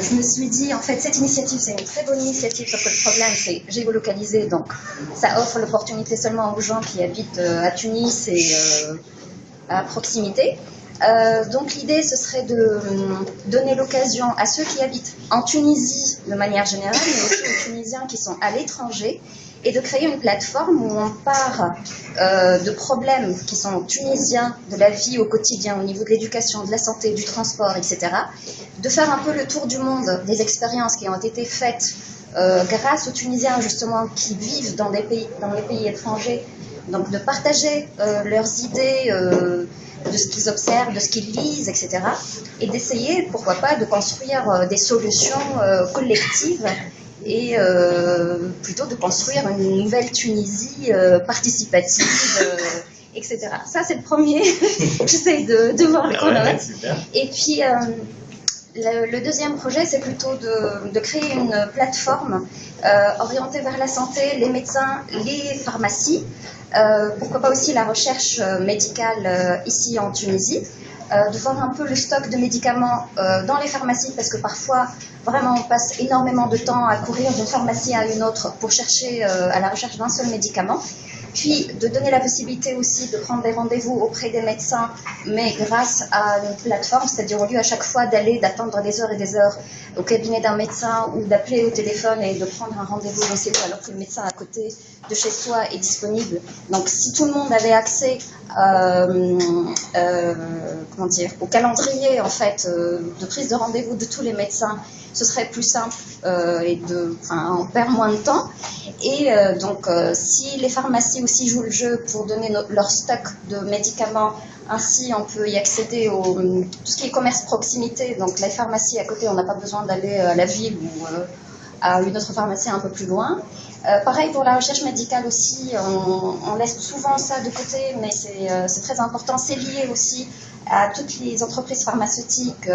je me suis dit, en fait, cette initiative, c'est une très bonne initiative, sauf que le problème, c'est géolocalisé, donc ça offre l'opportunité seulement aux gens qui habitent à Tunis et à proximité. Donc l'idée, ce serait de donner l'occasion à ceux qui habitent en Tunisie de manière générale, mais aussi aux Tunisiens qui sont à l'étranger, et de créer une plateforme où on part de problèmes qui sont tunisiens, de la vie au quotidien, au niveau de l'éducation, de la santé, du transport, etc. De faire un peu le tour du monde des expériences qui ont été faites grâce aux Tunisiens justement qui vivent dans les pays étrangers, donc de partager leurs idées de ce qu'ils observent, de ce qu'ils lisent, etc. Et d'essayer, pourquoi pas, de construire des solutions collectives et plutôt de construire une nouvelle Tunisie participative, etc. Ça, c'est le premier. J'essaie de voir le chronomètre. Et puis, le deuxième projet, c'est plutôt de créer une plateforme orientée vers la santé, les médecins, les pharmacies, pourquoi pas aussi la recherche médicale ici en Tunisie, de voir un peu le stock de médicaments dans les pharmacies, parce que parfois, vraiment, on passe énormément de temps à courir d'une pharmacie à une autre pour chercher à la recherche d'un seul médicament. Puis de donner la possibilité aussi de prendre des rendez-vous auprès des médecins, mais grâce à une plateforme, c'est-à-dire au lieu à chaque fois d'attendre des heures et des heures au cabinet d'un médecin ou d'appeler au téléphone et de prendre un rendez-vous dans ses où alors que le médecin à côté de chez soi est disponible. Donc si tout le monde avait accès au calendrier en fait de prise de rendez-vous de tous les médecins, ce serait plus simple et on perd moins de temps. Et donc, si les pharmacies aussi jouent le jeu pour donner leur stock de médicaments, ainsi on peut y accéder au tout ce qui est commerce proximité. Donc, les pharmacies à côté, on n'a pas besoin d'aller à la ville ou à une autre pharmacie un peu plus loin. Pareil pour la recherche médicale aussi, on laisse souvent ça de côté, mais c'est très important. C'est lié aussi à toutes les entreprises pharmaceutiques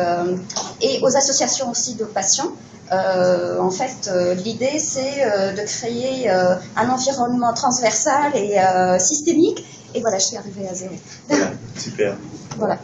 et aux associations aussi de patients. En fait, l'idée, c'est de créer un environnement transversal et systémique. Et voilà, je suis arrivée à zéro. Voilà, super. Voilà.